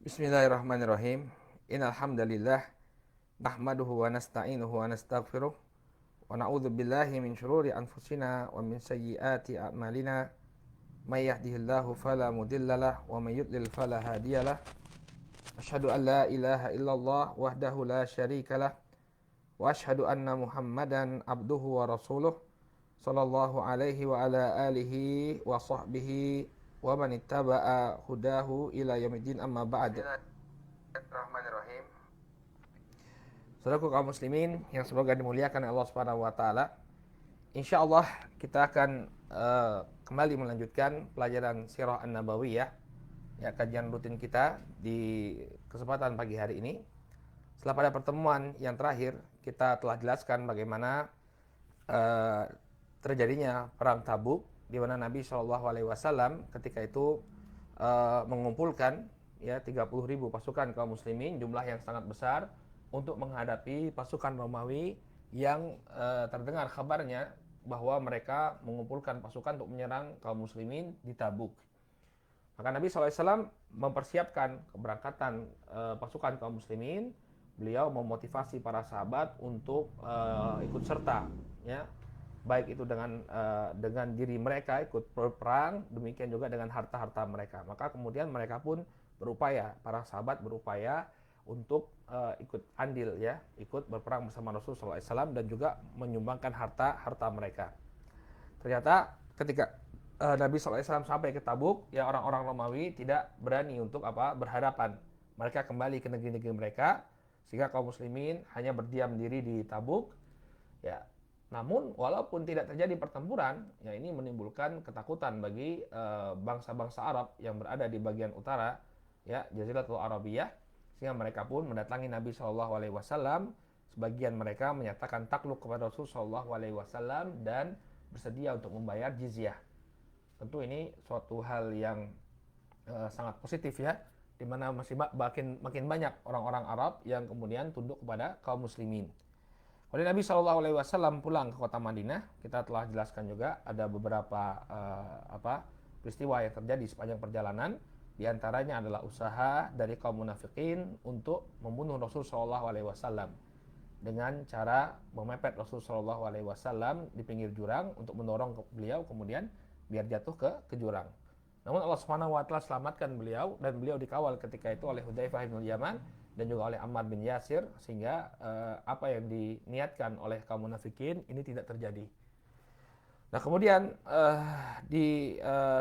Bismillahirrahmanirrahim. Innal hamdalillah nahmaduhu wa nasta'inuhu wa nastaghfiruh wa na'udzu billahi min shururi anfusina wa min sayyiati a'malina. May yahdihillahu fala mudhillalah wa may yudlil fala hadiyalah. Asyhadu an la ilaha illallah wahdahu la syarikalah wa asyhadu anna Muhammadan abduhu wa rasuluh sallallahu alaihi wa ala alihi wa sahbihi wa man ittaba'a hudahu ila yaumiddin amma ba'd. Bismillahirrahmanirrahim. Saudaraku kaum muslimin yang semoga dimuliakan Allah Subhanahu wa taala. Insyaallah kita akan kembali melanjutkan pelajaran Sirah An-Nabawiyah, ya, kajian rutin kita di kesempatan pagi hari ini. Setelah pada pertemuan yang terakhir kita telah jelaskan bagaimana terjadinya perang Tabuk, di mana Nabi SAW ketika itu mengumpulkan, ya, 30.000 pasukan kaum muslimin, jumlah yang sangat besar, untuk menghadapi pasukan Romawi yang terdengar kabarnya bahwa mereka mengumpulkan pasukan untuk menyerang kaum muslimin di Tabuk. Maka Nabi SAW mempersiapkan keberangkatan pasukan kaum muslimin. Beliau memotivasi para sahabat untuk ikut serta, ya, baik itu dengan diri mereka ikut berperang, demikian juga dengan harta-harta mereka. Maka kemudian mereka pun berupaya, para sahabat berupaya untuk ikut andil, ya, ikut berperang bersama Rasulullah SAW dan juga menyumbangkan harta-harta mereka. Ternyata ketika Nabi SAW sampai ke Tabuk, ya, orang-orang Romawi tidak berani untuk berhadapan. Mereka kembali ke negeri-negeri mereka, sehingga kaum muslimin hanya berdiam diri di Tabuk, ya. Namun walaupun tidak terjadi pertempuran, ya, ini menimbulkan ketakutan bagi bangsa-bangsa Arab yang berada di bagian utara, ya, Jaziratul Arabiyah, sehingga mereka pun mendatangi Nabi SAW. Sebagian mereka menyatakan takluk kepada Rasulullah SAW dan bersedia untuk membayar jizyah. Tentu ini suatu hal yang sangat positif, ya, di mana masih makin banyak orang-orang Arab yang kemudian tunduk kepada kaum muslimin. Kemudian Nabi SAW pulang ke kota Madinah. Kita telah jelaskan juga ada beberapa peristiwa yang terjadi sepanjang perjalanan. Di antaranya adalah usaha dari kaum munafikin untuk membunuh Rasul SAW dengan cara memepet Rasul SAW di pinggir jurang untuk mendorong beliau kemudian biar jatuh ke jurang. Namun Allah Subhanahu wa taala selamatkan beliau, dan beliau dikawal ketika itu oleh Hudzaifah bin Yaman dan juga oleh Ammar bin Yasir, sehingga apa yang diniatkan oleh kaum munafikin ini tidak terjadi. Nah, kemudian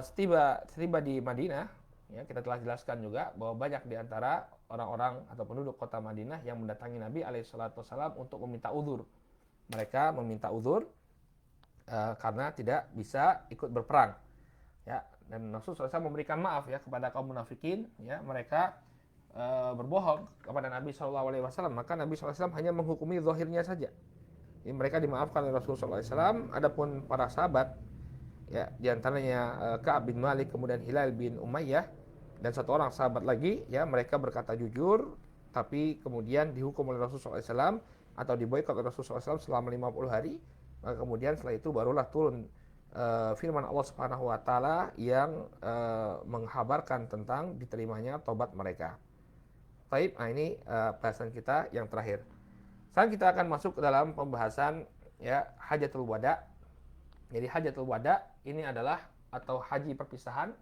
setiba di Madinah, ya, kita telah jelaskan juga bahwa banyak di antara orang-orang atau penduduk kota Madinah yang mendatangi Nabi SAW untuk meminta uzur. Mereka meminta uzur karena tidak bisa ikut berperang, ya, dan Rasulullah SAW memberikan maaf, ya, kepada kaum munafikin, ya, mereka berbohong kepada Nabi SAW. Maka Nabi SAW hanya menghukumi zahirnya saja. Jadi mereka dimaafkan oleh Rasulullah SAW. Adapun para sahabat, ya, diantaranya Ka'ab bin Malik, kemudian Hilal bin Umayyah, dan satu orang sahabat lagi, ya, mereka berkata jujur, tapi kemudian dihukum oleh Rasulullah SAW atau diboikot oleh Rasulullah SAW selama 50 hari. Maka kemudian setelah itu barulah turun firman Allah Subhanahu wa taala yang menghabarkan tentang diterimanya tobat mereka. Baik, nah ini bahasan kita yang terakhir. Sekarang kita akan masuk ke dalam pembahasan, ya, Hajatul Wada. Jadi Hajatul Wada ini adalah, atau haji perpisahan,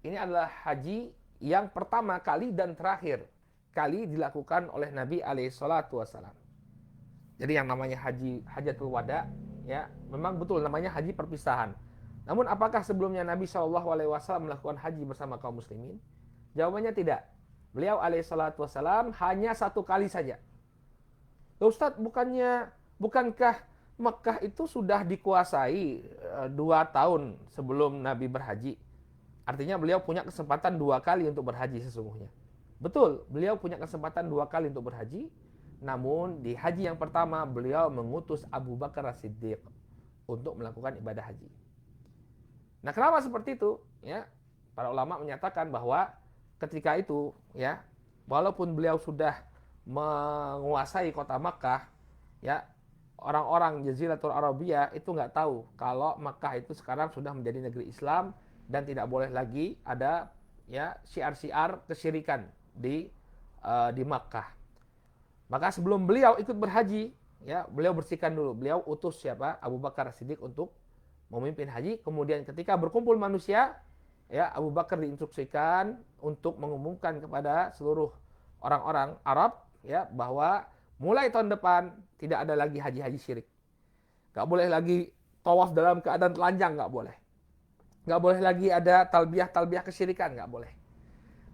ini adalah haji yang pertama kali dan terakhir kali dilakukan oleh Nabi SAW. Jadi yang namanya Hajatul Wada, ya, memang betul namanya haji perpisahan. Namun apakah sebelumnya Nabi SAW melakukan haji bersama kaum muslimin? Jawabannya tidak. Beliau alaihissalam hanya satu kali saja. Ustadz, bukankah Mekah itu sudah dikuasai 2 tahun sebelum Nabi berhaji? Artinya beliau punya kesempatan 2 kali untuk berhaji sesungguhnya. Betul, beliau punya kesempatan 2 kali untuk berhaji. Namun di haji yang pertama beliau mengutus Abu Bakar As-Siddiq untuk melakukan ibadah haji. Nah, kenapa seperti itu? Ya, para ulama menyatakan bahwa ketika itu, ya, walaupun beliau sudah menguasai kota Makkah, ya, orang-orang Jaziratul Arabiyah itu nggak tahu kalau Makkah itu sekarang sudah menjadi negeri Islam dan tidak boleh lagi ada, ya, syiar-syiar kesyirikan di Makkah. Maka sebelum beliau ikut berhaji, ya, beliau bersihkan dulu. Beliau utus siapa? Abu Bakar Siddiq untuk memimpin haji. Kemudian ketika berkumpul manusia, ya, Abu Bakar diinstruksikan untuk mengumumkan kepada seluruh orang-orang Arab, ya, bahwa mulai tahun depan tidak ada lagi haji-haji syirik. Gak boleh lagi tawaf dalam keadaan telanjang, gak boleh. Gak boleh lagi ada talbiyah kesyirikan, gak boleh.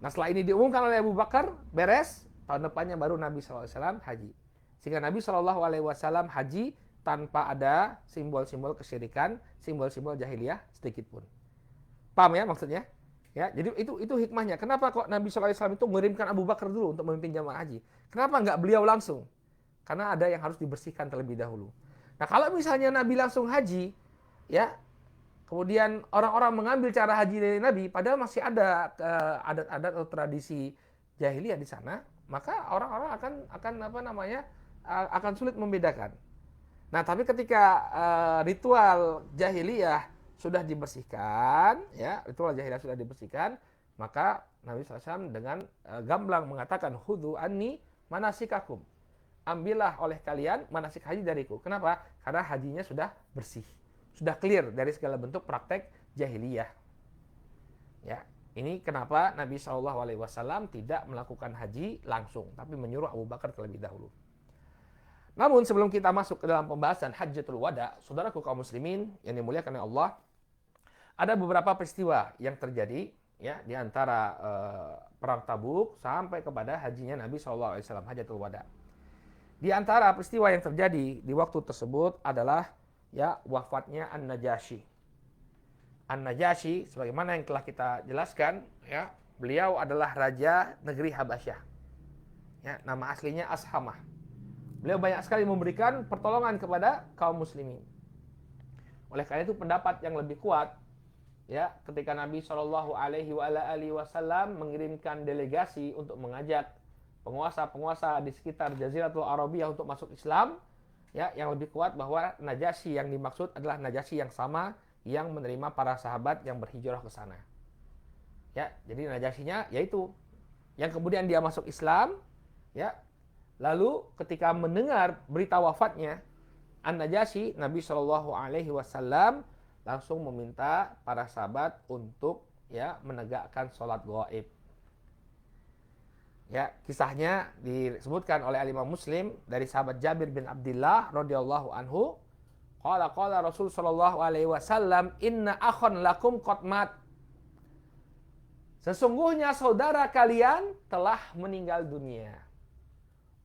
Nah, setelah ini diumumkan oleh Abu Bakar, beres, tahun depannya baru Nabi SAW haji. Sehingga Nabi SAW haji tanpa ada simbol-simbol kesyirikan, simbol-simbol jahiliyah sedikit pun. Paham ya maksudnya? Ya, jadi itu hikmahnya. Kenapa kok Nabi SAW itu mengirimkan Abu Bakar dulu untuk memimpin jamaah haji? Kenapa nggak beliau langsung? Karena ada yang harus dibersihkan terlebih dahulu. Nah, kalau misalnya Nabi langsung haji, ya, kemudian orang-orang mengambil cara haji dari Nabi, padahal masih ada adat-adat atau tradisi jahiliyah di sana, maka orang-orang akan sulit membedakan. Nah, tapi ketika ritual jahiliyah sudah dibersihkan, ya, ritual jahiliyah sudah dibersihkan, maka Nabi SAW dengan gamblang mengatakan, "Khudhu anni manasikakum." Ambillah oleh kalian manasik haji dariku. Kenapa? Karena hajinya sudah bersih, sudah clear dari segala bentuk praktek jahiliyah. Ya, ini kenapa Nabi SAW tidak melakukan haji langsung, tapi menyuruh Abu Bakar terlebih dahulu. Namun sebelum kita masuk ke dalam pembahasan Hajjatul Wada, saudaraku kaum muslimin yang dimuliakan oleh Allah, ada beberapa peristiwa yang terjadi, ya, di antara perang Tabuk sampai kepada hajinya Nabi SAW, Hajjatul Wada. Di antara peristiwa yang terjadi di waktu tersebut adalah, ya, wafatnya An-Najasyi. An-Najasyi, sebagaimana yang telah kita jelaskan, ya, beliau adalah raja negeri Habasyah. Ya, nama aslinya Ashamah. Beliau banyak sekali memberikan pertolongan kepada kaum muslimin. Oleh karena itu pendapat yang lebih kuat, ya, ketika Nabi SAW mengirimkan delegasi untuk mengajak penguasa-penguasa di sekitar Jaziratul Arabiyah untuk masuk Islam, ya, yang lebih kuat bahwa Najasyi yang dimaksud adalah Najasyi yang sama yang menerima para sahabat yang berhijrah ke sana. Ya, jadi Najasyinya yaitu yang kemudian dia masuk Islam, ya. Lalu ketika mendengar berita wafatnya An-Najasyi, Nabi SAW langsung meminta para sahabat untuk, ya, menegakkan sholat gaib. Ya, kisahnya disebutkan oleh Imam Muslim dari sahabat Jabir bin Abdullah radhiyallahu anhu, qala Rasul sallallahu alaihi wasallam, inna akhon lakum qad mat. Sesungguhnya saudara kalian telah meninggal dunia.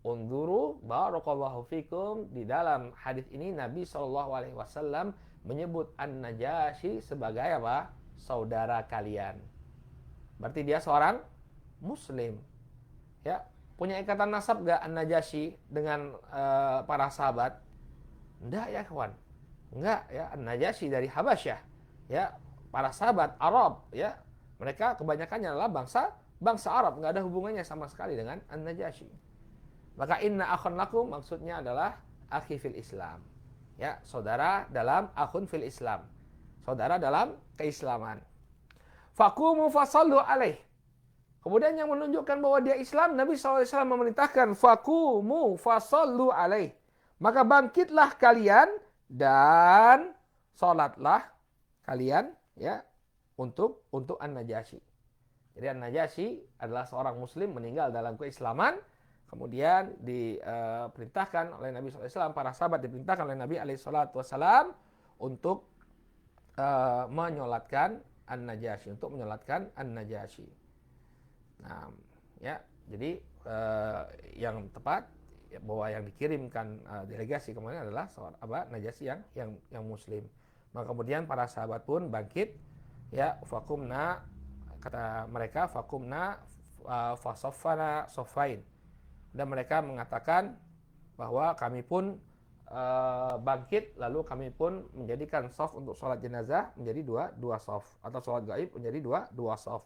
Unduru barakallahu fikum. Di dalam hadis ini Nabi SAW menyebut An-Najasyi sebagai apa? Saudara kalian. Berarti dia seorang muslim. Ya, punya ikatan nasab gak An-Najasyi dengan para sahabat? Enggak ya kawan. Enggak, ya. An-Najasyi dari Habasyah. Ya, para sahabat Arab, ya. Mereka kebanyakannya adalah bangsa Arab, enggak ada hubungannya sama sekali dengan An-Najasyi. Maka inna akhun lakum maksudnya adalah akhi fil Islam. Ya, saudara dalam akhun fil Islam. Saudara dalam keislaman. Faqumu fasallu alaih. Kemudian yang menunjukkan bahwa dia Islam, Nabi SAW memerintahkan faqumu fasallu alaih. Maka bangkitlah kalian dan salatlah kalian, ya, untuk An-Najasyi. Jadi An-Najasyi adalah seorang muslim meninggal dalam keislaman. Kemudian diperintahkan oleh Nabi SAW, para sahabat diperintahkan oleh Nabi SAW untuk menyolatkan An-Najasyi, Nah, ya, jadi yang tepat, ya, bahwa yang dikirimkan delegasi kemarin adalah Najasyi yang muslim. Maka kemudian para sahabat pun bangkit, ya, fakumna, kata mereka, fakumna fasoffana sofain. Dan mereka mengatakan bahwa kami pun bangkit, lalu kami pun menjadikan shaf untuk sholat jenazah menjadi dua shaf, atau sholat gaib menjadi dua shaf.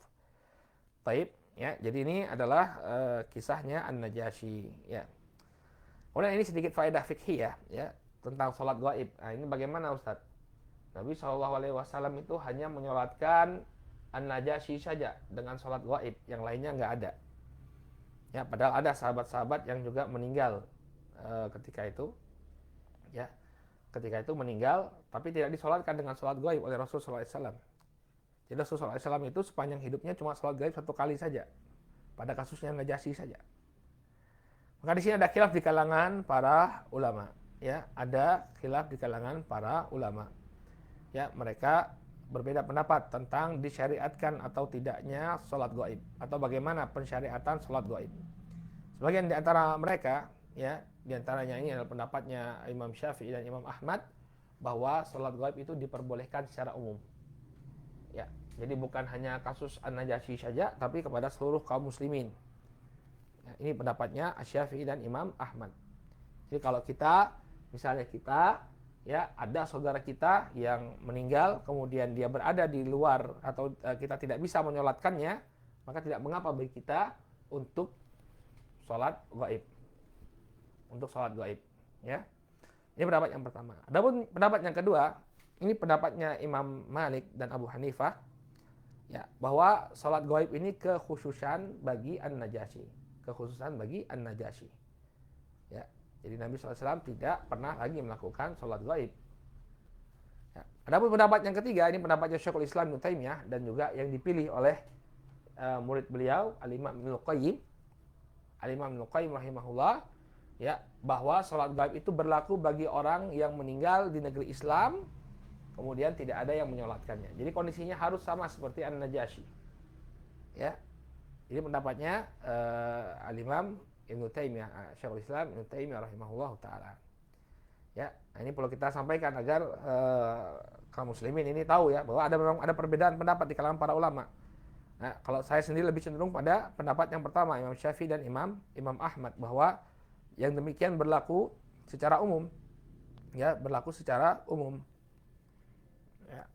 Taib, ya. Jadi ini adalah kisahnya An-Najasyi, ya. Kemudian ini sedikit faedah fikih, ya, tentang sholat gaib. Nah, ini bagaimana Ustaz? Nabi SAW itu hanya menyolatkan An-Najasyi saja dengan sholat gaib, yang lainnya nggak ada. Ya, padahal ada sahabat-sahabat yang juga meninggal ketika itu, ya, ketika itu meninggal, tapi tidak disolatkan dengan sholat gaib oleh Rasulullah SAW. Jadi Rasulullah SAW itu sepanjang hidupnya cuma sholat gaib 1 kali saja, pada kasusnya Najasyi saja. Maka di sini ada khilaf di kalangan para ulama, ya, ada khilaf di kalangan para ulama. Ya, mereka berbeda pendapat tentang disyariatkan atau tidaknya sholat gaib atau bagaimana pensyariatan sholat gaib. Sebagian di antara mereka, ya, di antaranya ini adalah pendapatnya Imam Syafi'i dan Imam Ahmad bahwa sholat gaib itu diperbolehkan secara umum. Ya, jadi bukan hanya kasus An-Najasyi saja, tapi kepada seluruh kaum muslimin. Ya, ini pendapatnya Syafi'i dan Imam Ahmad. Jadi kalau kita, misalnya kita, ya, ada saudara kita yang meninggal, kemudian dia berada di luar atau kita tidak bisa menyolatkannya, maka tidak mengapa bagi kita untuk sholat gaib. Untuk sholat gaib, ya. Ini pendapat yang pertama. Adapun pendapat yang kedua, ini pendapatnya Imam Malik dan Abu Hanifah, ya, bahwa sholat gaib ini kekhususan bagi An-Najasyi, kekhususan bagi An-Najasyi. Ya, jadi Nabi SAW tidak pernah lagi melakukan sholat gaib. Ya. Adapun pendapat yang ketiga, ini pendapatnya Syekhul Islam Ibnu Taimiyah dan juga yang dipilih oleh murid beliau Al-Imam Ibnu Qayyim, Al-Imam Ibnu Qayyim rahimahullah, ya, bahwa sholat gaib itu berlaku bagi orang yang meninggal di negeri Islam, kemudian tidak ada yang menyolatkannya. Jadi kondisinya harus sama seperti An-Najasyi. Ya, ini pendapatnya Al-Imam Ibnu Taimiyah, Syekhul Islam Ibnu Taimiyah rahimahullah taala. Ya, ini perlu kita sampaikan agar kaum muslimin ini tahu, ya, bahwa memang ada perbedaan pendapat di kalangan para ulama. Nah, kalau saya sendiri lebih cenderung pada pendapat yang pertama, Imam Syafi'i dan Imam Ahmad, bahwa yang demikian berlaku secara umum. Ya, berlaku secara umum. Ya.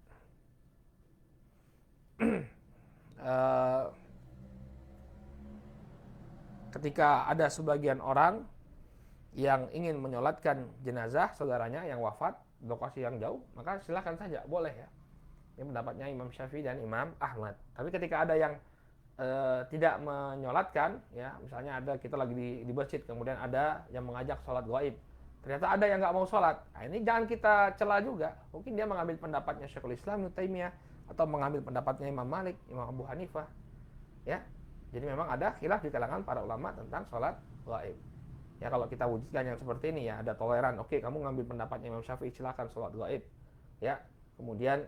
Ketika ada sebagian orang yang ingin menyolatkan jenazah saudaranya yang wafat di lokasi yang jauh, maka silakan saja, boleh, ya. Ini pendapatnya Imam Syafi'i dan Imam Ahmad. Tapi ketika ada yang tidak menyolatkan, ya, misalnya ada kita lagi di masjid, kemudian ada yang mengajak sholat gaib, ternyata ada yang nggak mau sholat, nah, ini jangan kita cela juga. Mungkin dia mengambil pendapatnya Syekhul Islam Ibnu Taimiyah atau mengambil pendapatnya Imam Malik, Imam Abu Hanifah, ya. Jadi memang ada khilaf di kalangan para ulama tentang sholat gaib. Ya, kalau kita wujudkan yang seperti ini, ya, ada toleran. Oke, kamu ngambil pendapatnya Imam Syafi'i, silakan sholat gaib, ya. Kemudian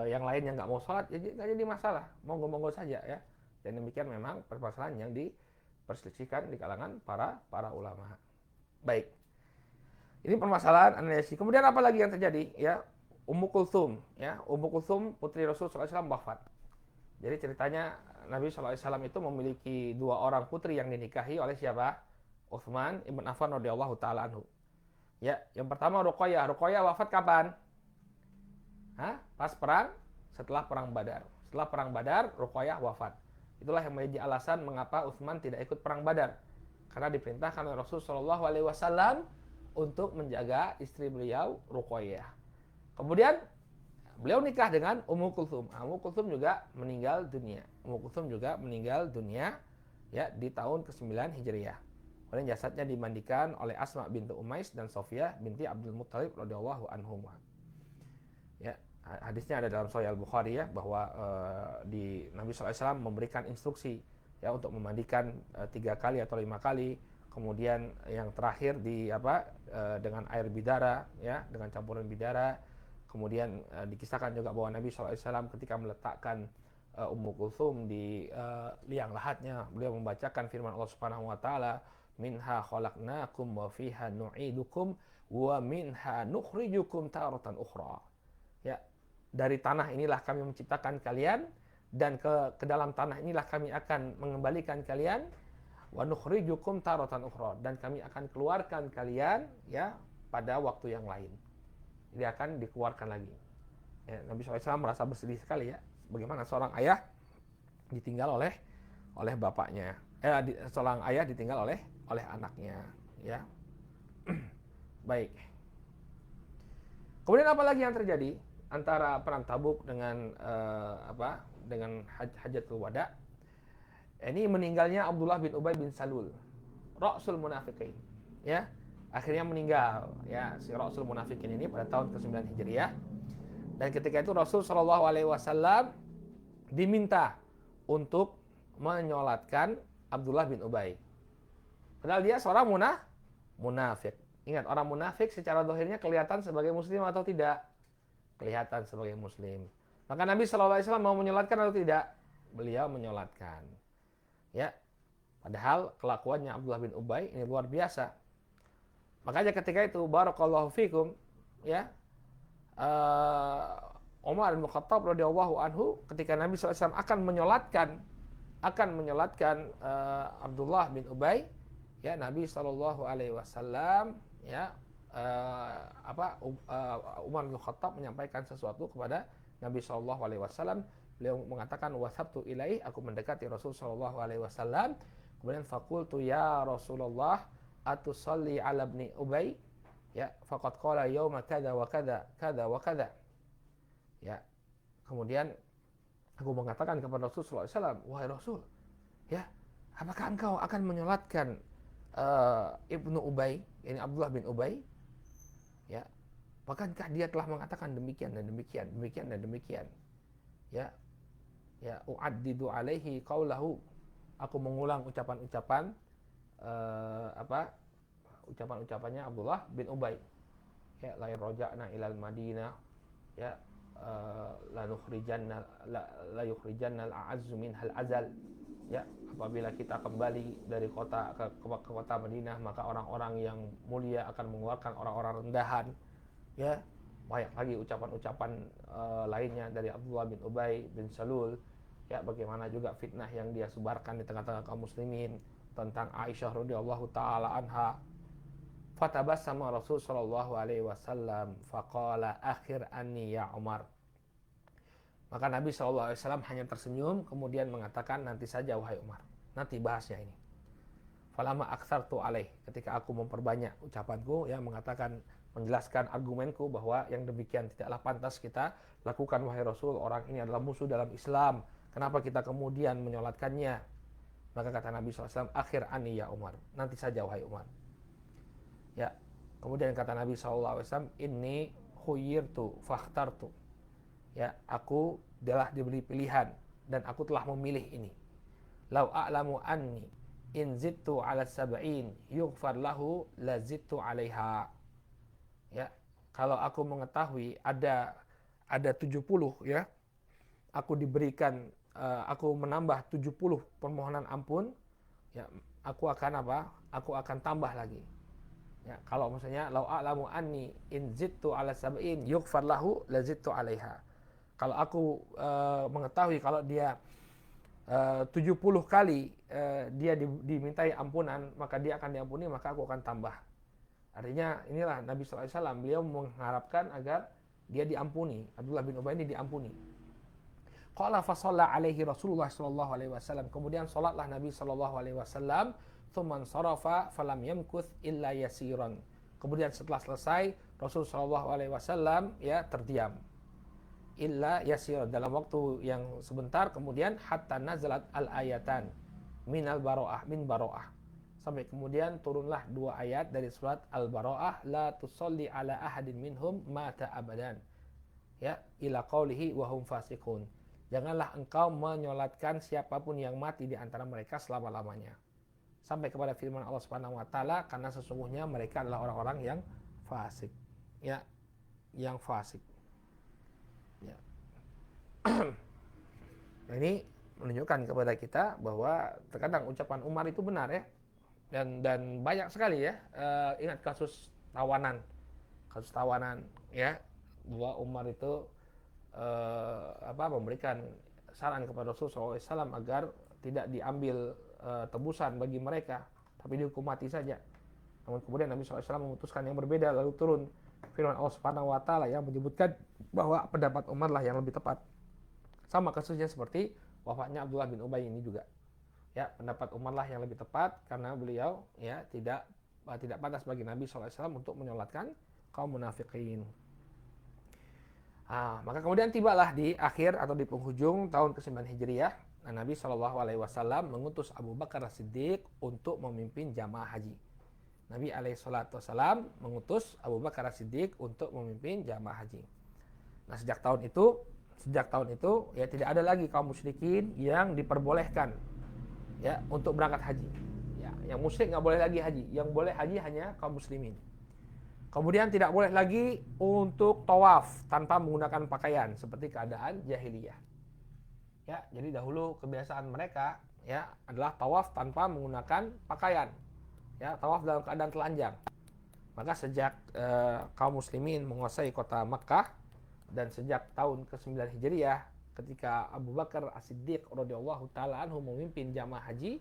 yang lain yang nggak mau sholat, nggak jadi masalah, monggo-monggo saja, ya. Dan demikian memang permasalahan yang diperselisihkan di kalangan para ulama. Baik, ini permasalahan An-Najasyi. Kemudian apa lagi yang terjadi, ya? Ummu Kulthum, ya, Ummu Kulthum putri Rasul SAW wafat. Jadi ceritanya Nabi SAW itu memiliki 2 orang putri yang dinikahi oleh siapa? Utsman ibn Affan radhiyallahu taala anhu. Ya, yang pertama Ruqayyah. Ruqayyah wafat kapan? Pas perang, setelah perang Badar. Setelah perang Badar, Ruqayyah wafat. Itulah yang menjadi alasan mengapa Utsman tidak ikut perang Badar. Karena diperintahkan oleh Rasulullah SAW untuk menjaga istri beliau, Ruqayyah. Kemudian beliau nikah dengan Ummu Kulthum. Ummu Kulthum juga meninggal dunia. Ummu Kulthum juga meninggal dunia, ya, di tahun ke-9 Hijriah. Kemudian jasadnya dimandikan oleh Asma binti Umais dan Sofiyah binti Abdul Muttalib radhiyallahu anhuma. Ya, hadisnya ada dalam Sahih Al-Bukhari, ya, bahwa di Nabi SAW memberikan instruksi, ya, untuk memandikan 3 kali atau 5 kali. Kemudian yang terakhir dengan air bidara, ya, dengan campuran bidara. Kemudian dikisahkan juga bahwa Nabi SAW ketika meletakkan Ummu Kulthum di liang lahatnya, beliau membacakan firman Allah Subhanahu wa taala, minha khalaqnakum wa fiha nu'idukum wa minha nukhrijukum taratan ukhra. Ya, dari tanah inilah kami menciptakan kalian, dan ke dalam tanah inilah kami akan mengembalikan kalian, wa nukhrijukum taratan ukhra, dan kami akan keluarkan kalian, ya, pada waktu yang lain. Jadi akan dikeluarkan lagi. Ya, Nabi SAW merasa bersedih sekali, ya, bagaimana seorang ayah ditinggal oleh bapaknya. Seorang ayah ditinggal oleh anaknya, ya. Baik. Kemudian apa lagi yang terjadi antara perang Tabuk dengan dengan Hajatul Wada? Ini meninggalnya Abdullah bin Ubay bin Salul, Ra'sul Munafiqin. Ya, akhirnya meninggal ya si Ra'sul Munafiqin ini pada tahun ke-9 Hijriah. Dan ketika itu Rasul Shallallahu alaihi wasallam diminta untuk menyolatkan Abdullah bin Ubay. Padahal dia seorang munafik. Ingat, orang munafik secara zahirnya kelihatan sebagai muslim atau tidak? Kelihatan sebagai muslim. Maka Nabi Shallallahu alaihi wasallam mau menyolatkan atau tidak? Beliau menyolatkan. Ya. Padahal kelakuannya Abdullah bin Ubay ini luar biasa. Makanya ketika itu barakallahu fikum ya, Umar bin Khattab radhiyallahu anhu ketika Nabi SAW akan menyolatkan Abdullah bin Ubay, ya Nabi SAW ya Umar bin Khattab menyampaikan sesuatu kepada Nabi SAW. Beliau mengatakan wasabtu ilaih, aku mendekati Rasul SAW. Kemudian faqultu ya Rasulullah atusalli ala ibni Ubay, ya faqad qala yauma kada wa kada kada wa kada. Ya, kemudian aku mengatakan kepada Rasul sallallahu alaihi wasallam, wahai Rasul, ya apakah engkau akan menyolatkan Ibnu Ubay, ini Abdullah bin Ubay? Ya, bukankah dia telah mengatakan demikian dan demikian, demikian dan demikian? Ya, ya uaddidu alaihi qaulahu, aku mengulang ucapan-ucapan ucapan-ucapannya Abdullah bin Ubay. Ya, la yarja'na ilal Madinah, ya la yukhrijanna al-a'azzu minhal azal. Ya, apabila kita kembali dari kota ke kota Madinah, maka orang-orang yang mulia akan mengeluarkan orang-orang rendahan. Ya, banyak lagi ucapan-ucapan lainnya dari Abdullah bin Ubay bin Salul. Ya, bagaimana juga fitnah yang dia sebarkan di tengah-tengah kaum muslimin tentang Aisyah radhiyallahu taala anha. Fatabassama Rasul sallallahu alaihi wasallam faqala akhir anni ya Umar. Maka Nabi sallallahu alaihi wasallam hanya tersenyum kemudian mengatakan, nanti saja wahai Umar, nanti bahasnya ini. Falama aktsartu alaih, ketika aku memperbanyak ucapanku, ya mengatakan, menjelaskan argumenku bahwa yang demikian tidaklah pantas kita lakukan wahai Rasul, orang ini adalah musuh dalam Islam, kenapa kita kemudian menyolatkannya? Maka kata Nabi sallallahu alaihi wasallam, akhir anni ya Umar, nanti saja wahai Umar. Ya, kemudian kata Nabi SAW, inni khuyirtu fakhtartu. Ya, aku telah diberi pilihan dan aku telah memilih ini. Lau a'lamu anni in zittu ala sab'in yughfar lahu la zittu alaiha. Ya, kalau aku mengetahui ada 70 ya, aku diberikan aku menambah 70 permohonan ampun, ya aku akan Aku akan tambah lagi. Ya, kalau misalnya lau a'lamu anni in zittu ala sab'in yughfar lahu la zittu alaiha. Kalau aku mengetahui kalau dia 70 kali dia dimintai ampunan, maka dia akan diampuni, maka aku akan tambah. Artinya inilah Nabi sallallahu alaihi wasallam, beliau mengharapkan agar dia diampuni, Abdullah bin Ubay ini diampuni. Qala fa shalla alaihi Rasulullah sallallahu alaihi wasallam, kemudian salatlah Nabi sallallahu alaihi wasallam. Tsumman sarafa falam yamkuth illa yasiran. Kemudian setelah selesai Rasul sallallahu alaihi wasallam ya terdiam. Illa yasir, dalam waktu yang sebentar, kemudian hatta nazalat al-ayatan minal baro'ah, min baro'ah. Sampai kemudian turunlah 2 ayat dari surat Al-Baro'ah, la tusalli ala ahadin minhum mata abadan. Ya, ila qaulihi wa hum fasiqun. Janganlah engkau menyolatkan siapapun yang mati di antara mereka selama-lamanya. Sampai kepada firman Allah Subhanahu wa taala, karena sesungguhnya mereka adalah orang-orang yang fasik. Ya, yang fasik. Ya. Nah, ini menunjukkan kepada kita bahwa terkadang ucapan Umar itu benar ya. Dan banyak sekali ya. Ingat kasus tawanan ya, bahwa Umar itu memberikan saran kepada Rasulullah SAW agar tidak diambil tebusan bagi mereka, tapi dihukum mati saja. Namun kemudian Nabi SAW memutuskan yang berbeda, lalu turun firman Allah Subhanahu wa taala yang menyebutkan bahwa pendapat Umar lah yang lebih tepat. Sama kasusnya seperti wafatnya Abdullah bin Ubay ini juga. Ya, pendapat Umar lah yang lebih tepat karena beliau ya tidak pantas bagi Nabi SAW untuk menyolatkan kaum munafikin. Maka kemudian tibalah di akhir atau di penghujung tahun ke-9 Hijriah. Nah, Nabi Shallallahu Alaihi Wasallam mengutus Abu Bakar As-Siddiq untuk memimpin jamaah haji. Nabi Alaihi Wasallam mengutus Abu Bakar As-Siddiq untuk memimpin jamaah haji. Nah, sejak tahun itu ya tidak ada lagi kaum musyrikin yang diperbolehkan ya untuk berangkat haji. Ya, yang musyrik nggak boleh lagi haji. Yang boleh haji hanya kaum muslimin. Kemudian tidak boleh lagi untuk tawaf tanpa menggunakan pakaian seperti keadaan jahiliyah. Ya, jadi dahulu kebiasaan mereka ya adalah tawaf tanpa menggunakan pakaian. Ya, tawaf dalam keadaan telanjang. Maka sejak kaum muslimin menguasai kota Makkah dan sejak tahun ke-9 Hijriah ketika Abu Bakar As-Siddiq radhiyallahu taala anhu memimpin jamaah haji,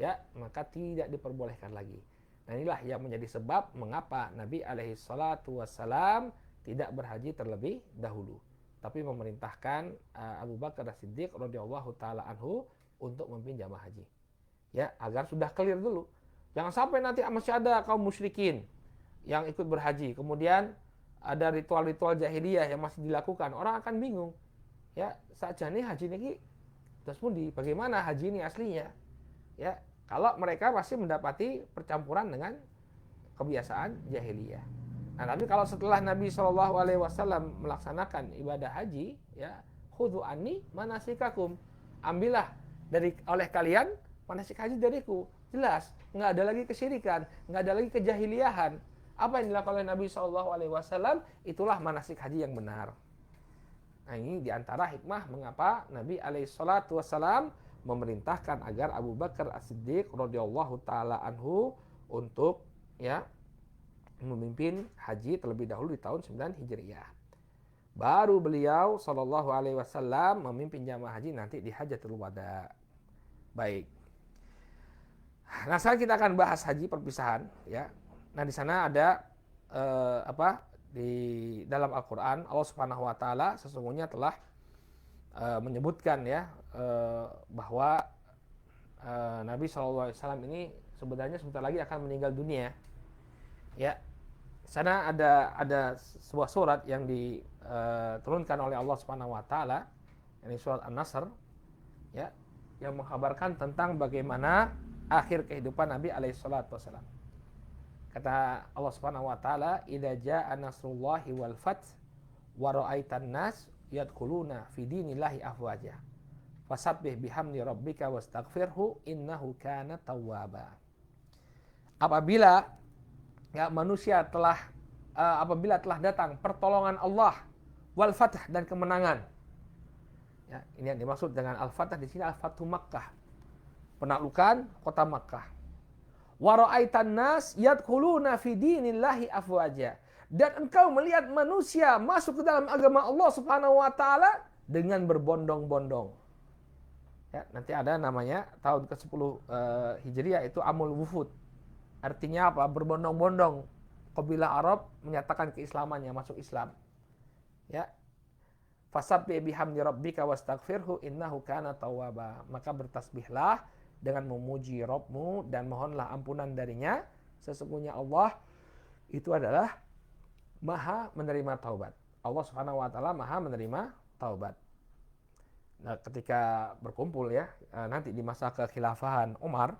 ya, maka tidak diperbolehkan lagi. Nah, inilah yang menjadi sebab mengapa Nabi alaihi salatu wassalam tidak berhaji terlebih dahulu, tapi memerintahkan Abu Bakar As-Siddiq radhiyallahu taala anhu untuk memimpin jamaah haji. Ya, agar sudah clear dulu. Jangan sampai nanti masih ada kaum musyrikin yang ikut berhaji, kemudian ada ritual-ritual jahiliyah yang masih dilakukan. Orang akan bingung. Ya, saja nih haji ini terus pundi, bagaimana haji ini aslinya? Ya, kalau mereka masih mendapati percampuran dengan kebiasaan jahiliyah. Nah, tapi kalau setelah Nabi Shallallahu Alaihi Wasallam melaksanakan ibadah haji, ya, khudhu anni manasikakum, ambillah oleh kalian manasik haji dariku. Jelas, nggak ada lagi kesyirikan, nggak ada lagi kejahiliahan. Apa yang dilakukan oleh Nabi Shallallahu Alaihi Wasallam itulah manasik haji yang benar. Nah, ini diantara hikmah mengapa Nabi Alaihi Wasallam memerintahkan agar Abu Bakar As-Siddiq radhiyallahu taala anhu untuk ya memimpin haji terlebih dahulu di tahun 9 Hijriah. Baru beliau Shallallahu Alaihi Wasallam memimpin jamaah haji nanti di Hajatul Wada. Baik. Nah, sekarang kita akan bahas haji perpisahan, ya. Nah, di sana ada di dalam Al-Qur'an Allah Subhanahu wa taala sesungguhnya telah menyebutkan ya bahwa Nabi Shallallahu Alaihi Wasallam ini sebenarnya sebentar lagi akan meninggal dunia. Ya, sana ada sebuah surat yang diturunkan oleh Allah Subhanahu wa taala, ini surat An-Nasr, ya, yang mengkabarkan tentang bagaimana akhir kehidupan Nabi alaihi salatu wasallam. Kata Allah Subhanahu wa taala, "Idza jaa nasrullahi wal fath wa ra'aitan nas yadkhuluna fi dinillahi afwaja. Fasabbih bihamdi rabbika wastaghfirhu innahu kana tawwaba." Apabila ya manusia apabila telah datang pertolongan Allah wal fath dan kemenangan. Ya, ini yang dimaksud dengan al-fath di sini al-fathu Makkah. Penaklukan kota Makkah. Wa ra'aitan nas yadkhuluna fi dinillahi afwaja. Dan engkau melihat manusia masuk ke dalam agama Allah Subhanahu wa taala dengan berbondong-bondong. Ya, nanti ada namanya tahun ke-10 Hijriah itu Amul Wufud. Artinya apa? Berbondong-bondong. Kabilah Arab menyatakan keislamannya, masuk Islam. Ya. Fasabbih bihamdi rabbika wastaghfirhu innahu kana tawwaba. Maka bertasbihlah dengan memuji Rabbmu dan mohonlah ampunan darinya. Sesungguhnya Allah itu adalah Maha menerima taubat. Allah Subhanahu wa taala Maha menerima taubat. Nah, ketika berkumpul ya, nanti di masa kekhilafahan Umar,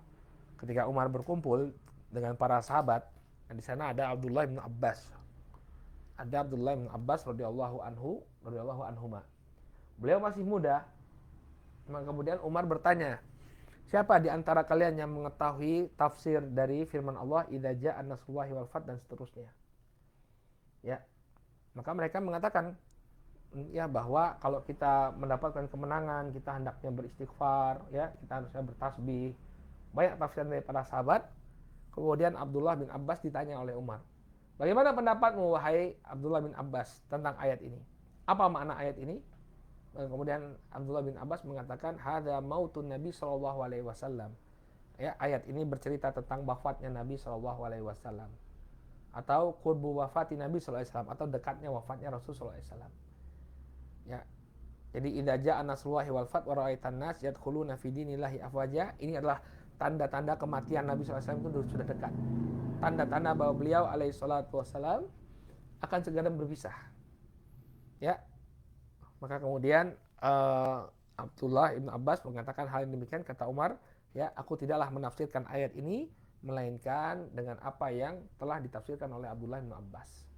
ketika Umar berkumpul dengan para sahabat, di sana ada Abdullah bin Abbas. Ada Abdullah bin Abbas radhiyallahu anhuma. Beliau masih muda. Maka kemudian Umar bertanya, siapa di antara kalian yang mengetahui tafsir dari firman Allah idza jaa nasrullahi wal fath dan seterusnya? Ya. Maka mereka mengatakan ya bahwa kalau kita mendapatkan kemenangan, kita hendaknya beristighfar, ya, kita harusnya bertasbih. Banyak tafsir dari para sahabat. Kemudian Abdullah bin Abbas ditanya oleh Umar, bagaimana pendapatmu wahai Abdullah bin Abbas tentang ayat ini? Apa makna ayat ini? Kemudian Abdullah bin Abbas mengatakan hadza mautun Nabi sallallahu alaihi wasallam. Ya, ayat ini bercerita tentang wafatnya Nabi sallallahu alaihi wasallam atau qurbu wafati Nabi sallallahu alaihi wasallam atau dekatnya wafatnya Rasul sallallahu alaihi wasallam. Ya. Jadi idza jaa nasrullahi wal fath wa ra'aitan nas yadkhuluna fi dinillahi afwaja. Ini adalah tanda-tanda kematian Nabi sallallahu alaihi wasallam itu sudah dekat. Tanda-tanda bahwa beliau alaihi salatu wasallam akan segera berpisah. Ya. Maka kemudian Abdullah ibn Abbas mengatakan hal yang demikian, kata Umar, ya, aku tidaklah menafsirkan ayat ini melainkan dengan apa yang telah ditafsirkan oleh Abdullah bin Abbas.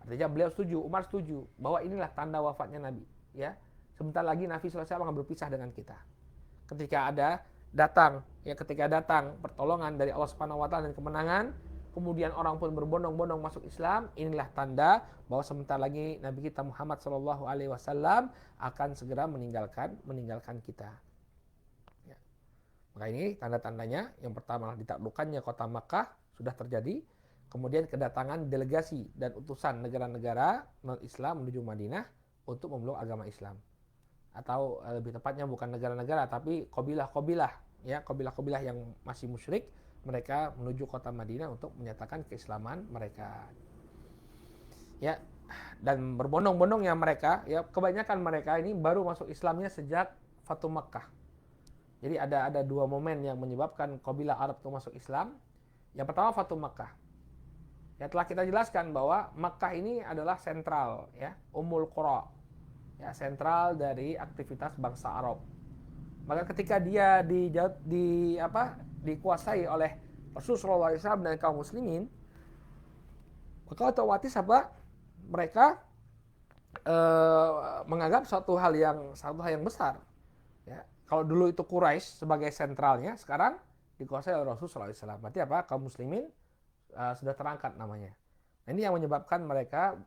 Artinya beliau setuju, Umar setuju bahwa inilah tanda wafatnya Nabi. Ya, sebentar lagi Nabi SAW akan berpisah dengan kita. Ketika ketika datang pertolongan dari Allah Subhanahu Wa Taala dan kemenangan, kemudian orang pun berbondong-bondong masuk Islam, inilah tanda bahwa sebentar lagi Nabi kita Muhammad SAW akan segera meninggalkan kita. Ya. Maka ini tanda-tandanya, yang pertama ditaklukkannya kota Makkah sudah terjadi, kemudian kedatangan delegasi dan utusan negara-negara non-Islam menuju Madinah untuk memeluk agama Islam. Atau lebih tepatnya bukan negara-negara tapi kabilah-kabilah, ya, kabilah-kabilah yang masih musyrik, mereka menuju kota Madinah untuk menyatakan keislaman mereka. Ya, dan berbondong-bondongnya mereka, ya, kebanyakan mereka ini baru masuk Islamnya sejak Fatu Makkah. Jadi ada dua momen yang menyebabkan kabilah Arab itu masuk Islam. Yang pertama Fatu Makkah. Ya, telah kita jelaskan bahwa Makkah ini adalah sentral, ya, Ummul Qura, ya, sentral dari aktivitas bangsa Arab. Maka ketika dia dikuasai oleh Rasulullah SAW dan kaum muslimin, maka otomatis mereka menganggap satu hal yang besar. Ya, kalau dulu itu Quraisy sebagai sentralnya, sekarang dikuasai oleh Rasulullah SAW. Berarti kaum muslimin sudah terangkat namanya. Nah, ini yang menyebabkan mereka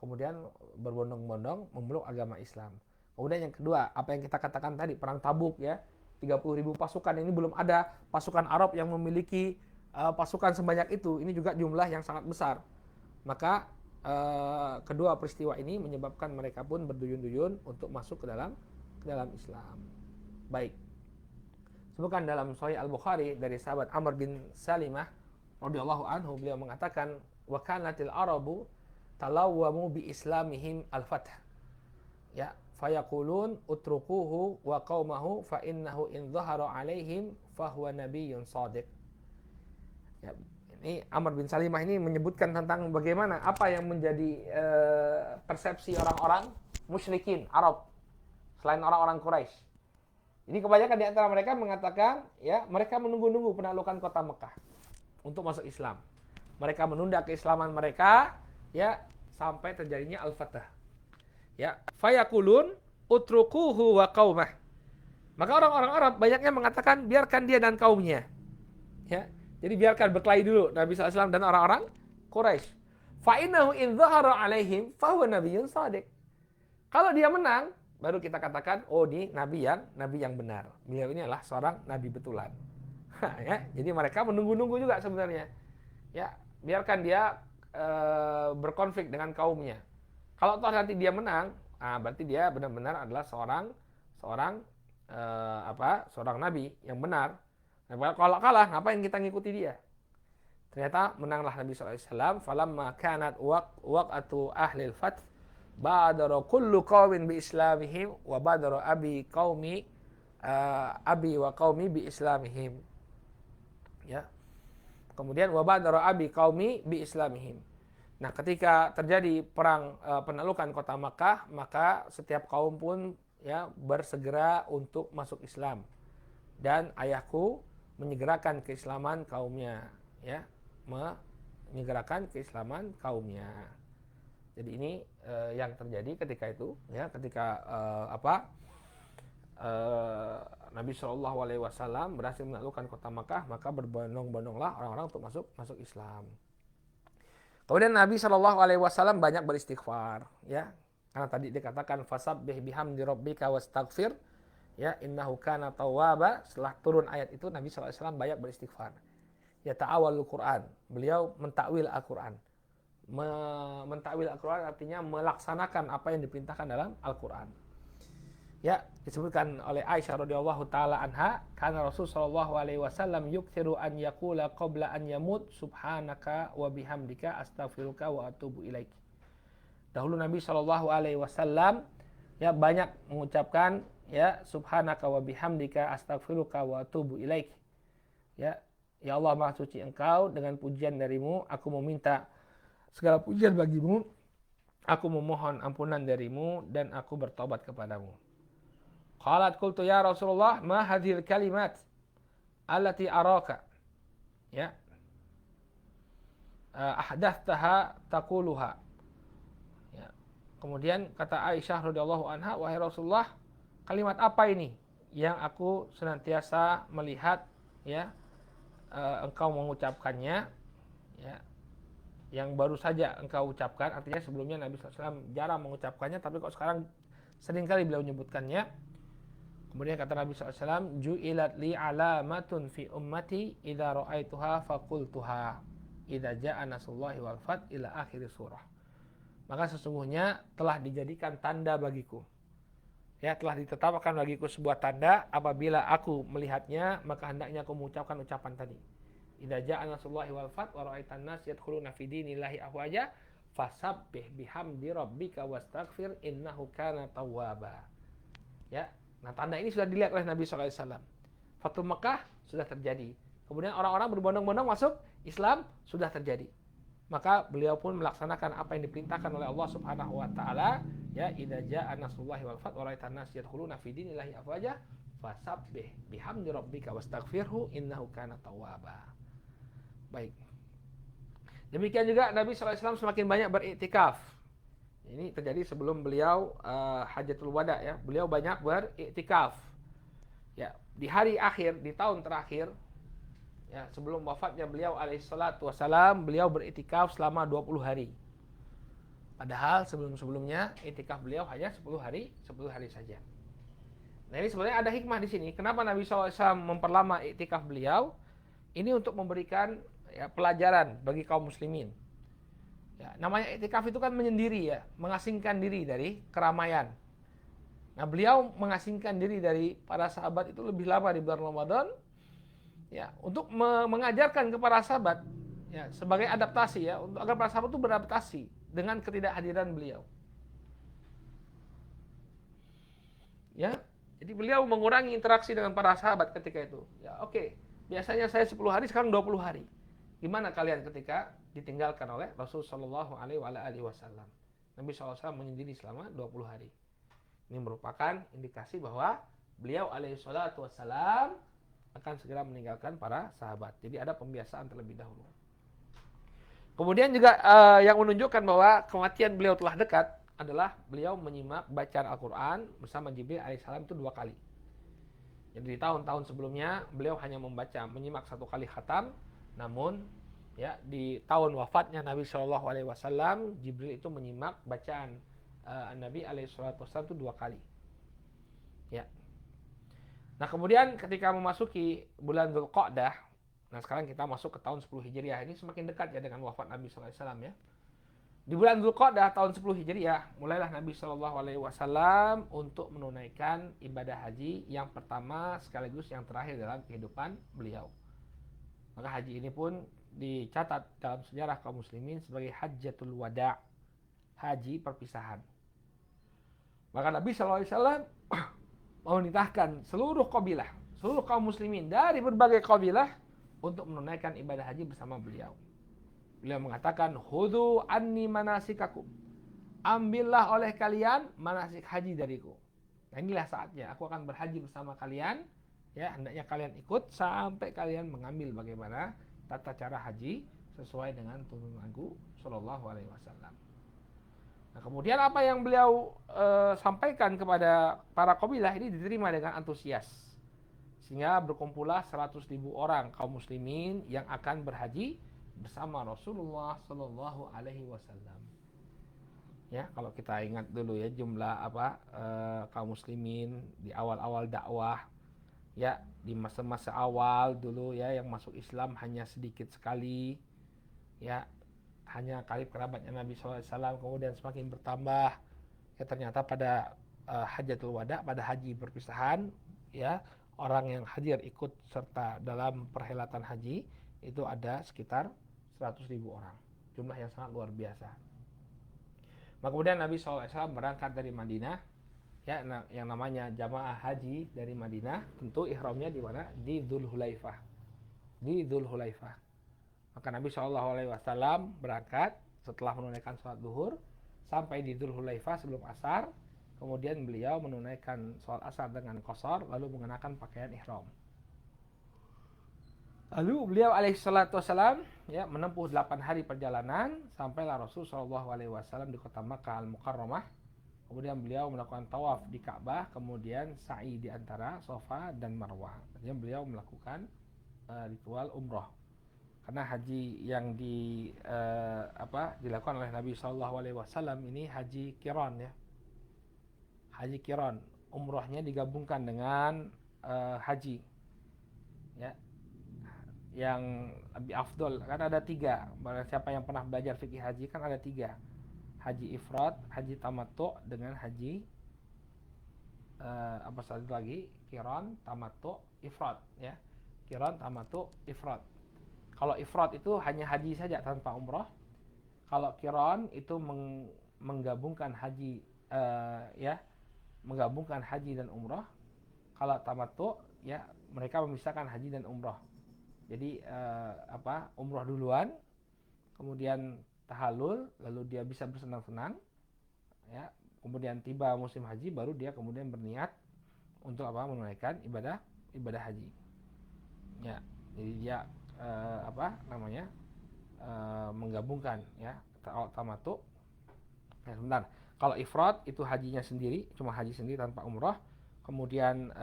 kemudian berbondong-bondong memeluk agama Islam. Kemudian yang kedua, apa yang kita katakan tadi, perang Tabuk, ya, 30.000 pasukan, ini belum ada pasukan Arab yang memiliki pasukan sebanyak itu. Ini juga jumlah yang sangat besar. Maka kedua peristiwa ini menyebabkan mereka pun berduyun-duyun untuk masuk ke dalam Islam. Baik. Sebutkan dalam Sahih Al-Bukhari dari sahabat Amr bin Salimah radhiyallahu anhu, beliau mengatakan, wa kanatil arabu talawwamu bi islamihim al-fath. Ya, fayaqulun utrukuhu wa qaumahu fa innahu in dhahara alaihim fa huwa nabiyyun shadiq. Ya, ini Amr bin Salimah ini menyebutkan tentang bagaimana apa yang menjadi persepsi orang-orang musyrikin Arab selain orang-orang Quraisy. Ini kebanyakan di antara mereka mengatakan, ya, mereka menunggu-nunggu penaklukan kota Mekah untuk masuk Islam. Mereka menunda keislaman mereka, ya, sampai terjadinya al-fatah. Ya, fayaqulun utrukuhu wa qaumah. Maka orang-orang Arab banyaknya mengatakan biarkan dia dan kaumnya. Ya, jadi biarkan berkelahi dulu Nabi SAW dan orang-orang Quraisy. Fa innahu in dhahara alaihim fa huwa nabiyyun shadiq. Kalau dia menang, baru kita katakan, oh, ini nabi yang benar. Beliau ini adalah seorang nabi betulan. Ya, jadi mereka menunggu-nunggu juga sebenarnya. Ya, biarkan dia berkonflik dengan kaumnya. Kalau toh nanti dia menang, berarti dia benar-benar adalah seorang nabi yang benar. Nah, kalau kalah, ngapain kita ngikuti dia? Ternyata menanglah Nabi SAW. Falamma kanat waqatu ahlil fath badara kullu qawmin bi islamihim wa badara abi wa qaumi bi islamihim. Ya. Kemudian wa badara abi qaumi bi islamihim. Nah, ketika terjadi perang penaklukan kota Makkah, maka setiap kaum pun, ya, bersegera untuk masuk Islam. Dan ayahku menyegerakan keislaman kaumnya, ya, menyegerakan keislaman kaumnya. Jadi ini yang terjadi ketika itu, ya, ketika Nabi SAW berhasil menaklukkan kota Makkah, maka berbondong-bondonglah orang-orang untuk masuk Islam. Kemudian Nabi SAW banyak beristighfar, ya, karena tadi dikatakan fasabbih bihamdi rabbika wastaghfir, ya, innahu kana tawwaba. Setelah turun ayat itu Nabi SAW banyak beristighfar. Ya, ta'awalul Quran, beliau mentakwil Al-Quran. Mentakwil Al-Quran artinya melaksanakan apa yang diperintahkan dalam Al-Quran. Ya, disebutkan oleh Aisyah radhiyallahu taala anha, karena Rasul sallallahu alaihi wasallam yukthiru an yaqula qabla an yamut subhanaka wa bihamdika astaghfiruka wa atubu ilaik. Dahulu Nabi sallallahu alaihi wasallam, ya, banyak mengucapkan, ya, subhanaka wa bihamdika astaghfiruka wa atubu ilaik. Ya, ya Allah, Maha suci Engkau, dengan pujian darimu aku meminta segala pujian bagimu, aku memohon ampunan darimu dan aku bertobat kepadamu. Qalat qultu ya Rasulullah ma hadhil kalimat allati araka. Ya. Ahdathtaha taquluha. Ya. Kemudian kata Aisyah radhiyallahu anha, wahai Rasulullah, kalimat apa ini yang aku senantiasa melihat ya engkau mengucapkannya, ya, yang baru saja engkau ucapkan. Artinya sebelumnya Nabi SAW jarang mengucapkannya, tapi kok sekarang seringkali beliau menyebutkannya. Kemudian kata Nabi SAW, ju'ilat li alamatun fi ummati idza ra'aituha faqultuha idza ja'a nasrullahi wal fath ila akhir surah. Maka sesungguhnya telah dijadikan tanda bagiku. Ya, telah ditetapkan bagiku sebuah tanda, apabila aku melihatnya maka hendaknya aku mengucapkan ucapan tadi. Idza ja'a nasrullahi wal fath wa ra'aitan nas yadkhuluna fi dinillahi afwaja fasabbih bihamdi rabbika wastaghfir innahu kana tawwaba. Ya. Nah, tanda ini sudah dilihat oleh Nabi SAW. Fathul Mekah sudah terjadi. Kemudian orang-orang berbondong-bondong masuk Islam sudah terjadi. Maka beliau pun melaksanakan apa yang diperintahkan oleh Allah Subhanahu wa taala, ya, idza jaa nasrullahi wal fath wa ra'aitan nas yadkhuluna fi dinillahi afwaja fasabbih bihamdi rabbika wastaghfirhu innahu kana tawwaba. Baik. Demikian juga Nabi SAW semakin banyak beriktikaf. Ini terjadi sebelum beliau Hajatul Wada, ya. Beliau banyak beriktikaf. Ya, di hari akhir, di tahun terakhir, ya, sebelum wafatnya beliau alaihissalatu wassalam, beliau beriktikaf selama 20 hari. Padahal sebelum-sebelumnya iktikaf beliau hanya 10 hari saja. Nah, ini sebenarnya ada hikmah di sini. Kenapa Nabi SAW memperlama iktikaf beliau? Ini untuk memberikan, ya, pelajaran bagi kaum muslimin. Ya, namanya iktikaf itu kan menyendiri, ya, mengasingkan diri dari keramaian. Nah, beliau mengasingkan diri dari para sahabat itu lebih lama di bulan Ramadan, ya, untuk mengajarkan kepada sahabat, ya, sebagai adaptasi, ya, untuk agar para sahabat itu beradaptasi dengan ketidakhadiran beliau. Ya, jadi beliau mengurangi interaksi dengan para sahabat ketika itu. Ya, oke. Biasanya saya 10 hari, sekarang 20 hari. Gimana kalian ketika ditinggalkan oleh Rasul Shallallahu Alaihi Wasallam? Nabi SAW menyendiri selama 20 hari. Ini merupakan indikasi bahwa beliau alaihi salatu wassalam akan segera meninggalkan para sahabat. Jadi ada pembiasaan terlebih dahulu. Kemudian juga yang menunjukkan bahwa kematian beliau telah dekat adalah beliau menyimak bacaan Al-Quran bersama Jibril alaihissalam itu 2 kali. Jadi di tahun-tahun sebelumnya beliau hanya menyimak 1 kali khatam. Namun, ya, di tahun wafatnya Nabi Shallallahu Alaihi Wasallam, Jibril itu menyimak bacaan Nabi Alaihi Wasallam itu 2 kali. Ya. Nah, kemudian ketika memasuki bulan Dzulqa'dah, nah sekarang kita masuk ke tahun 10 Hijriah, ini semakin dekat, ya, dengan wafat Nabi Shallallahu Alaihi Wasallam, ya. Di bulan Dzulqa'dah tahun 10 Hijriah, mulailah Nabi Shallallahu Alaihi Wasallam untuk menunaikan ibadah haji yang pertama sekaligus yang terakhir dalam kehidupan beliau. Maka haji ini pun dicatat dalam sejarah kaum muslimin sebagai Hajjatul Wada', haji perpisahan. Maka Nabi SAW memerintahkan seluruh kabilah, seluruh kaum muslimin dari berbagai kabilah untuk menunaikan ibadah haji bersama beliau. Beliau mengatakan, "Khudhu anni manasikakum." Ambillah oleh kalian manasik haji dariku. Nah, inilah saatnya aku akan berhaji bersama kalian. Ya, hendaknya kalian ikut sampai kalian mengambil bagaimana tata cara haji sesuai dengan tuntunanku Shallallahu Alaihi Wasallam. Nah, kemudian apa yang beliau sampaikan kepada para kabilah ini diterima dengan antusias, sehingga berkumpullah 100.000 orang kaum muslimin yang akan berhaji bersama Rasulullah Shallallahu Alaihi Wasallam. Ya, kalau kita ingat dulu, ya, jumlah kaum muslimin di awal-awal dakwah. Ya, di masa-masa awal dulu, ya, yang masuk Islam hanya sedikit sekali, ya, hanya karib kerabatnya Nabi SAW. Kemudian semakin bertambah, ya, ternyata pada Hajatul Wada, pada haji perpisahan, ya, orang yang hadir ikut serta dalam perhelatan haji itu ada sekitar 100.000 orang, jumlah yang sangat luar biasa. Nah, kemudian Nabi SAW berangkat dari Madinah, ya, yang namanya jamaah haji dari Madinah, tentu ihramnya di mana? Di Dzulhulaifah. Di Dzulhulaifah. Maka Nabi SAW berangkat setelah menunaikan sholat duhur sampai di Dzulhulaifah sebelum asar, Kemudian beliau menunaikan sholat asar dengan qashar, lalu mengenakan pakaian ihram. Lalu beliau alaihissalatu wassalam ya menempuh 8 hari perjalanan, sampailah Rasul sallallahu alaihi wasallam di kota Makkah al-Mukarramah. Kemudian beliau melakukan tawaf di Ka'bah, kemudian sa'i di antara Safa dan Marwah. Artinya beliau melakukan ritual umroh. Karena haji yang dilakukan oleh Nabi sallallahu alaihi wasallam ini haji qiran ya. Haji qiran, umrohnya digabungkan dengan haji. Ya. Yang lebih afdol kan ada 3. Barang siapa yang pernah belajar fikih haji kan ada 3. Haji ifrad, haji tamattu dengan haji apa satu lagi? Qiran, tamattu, ifrad ya. Qiran, tamattu, ifrad. Kalau ifrad itu hanya haji saja tanpa umroh. Kalau qiran itu menggabungkan haji menggabungkan haji dan umroh. Kalau tamattu ya mereka memisahkan haji dan umroh. Jadi umroh duluan, kemudian tahallul, lalu dia bisa bersenang-senang, ya. Kemudian tiba musim haji, baru dia kemudian berniat untuk menunaikan ibadah haji. Ya, jadi dia menggabungkan ya tamattu. Ya, sebentar. Kalau ifrad itu hajinya sendiri, cuma haji sendiri tanpa umroh. Kemudian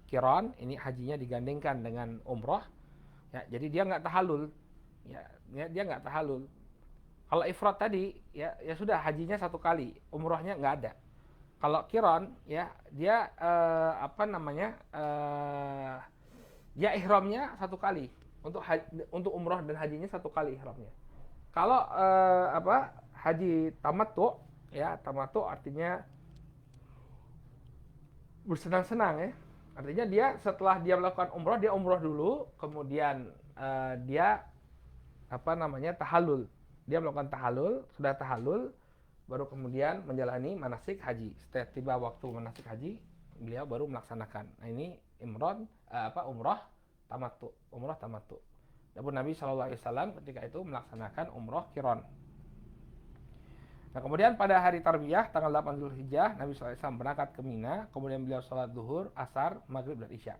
qiran ini hajinya digandengkan dengan umroh. Ya, jadi dia nggak tahallul. Ya, dia nggak tahallul. Kalau ifrad tadi ya sudah hajinya 1 kali, umrohnya nggak ada. Kalau qiran ya dia dia ihramnya 1 kali untuk umroh dan hajinya 1 kali ihramnya. Kalau haji tamattu ya, tamattu artinya bersenang-senang ya. Artinya dia setelah dia melakukan umroh, dia umroh dulu, kemudian dia tahallul. Dia melakukan tahallul, sudah tahallul, baru kemudian menjalani manasik haji. Setelah tiba waktu manasik haji, beliau baru melaksanakan. Nah, ini umroh tamattu, umroh tamattu. Adapun Nabi sallallahu alaihi wasallam ketika itu melaksanakan umroh qiran. Nah, kemudian pada hari tarbiyah tanggal 8 Zulhijjah, Nabi sallallahu alaihi wasallam berangkat ke Mina, kemudian beliau salat zuhur, asar, maghrib dan isya.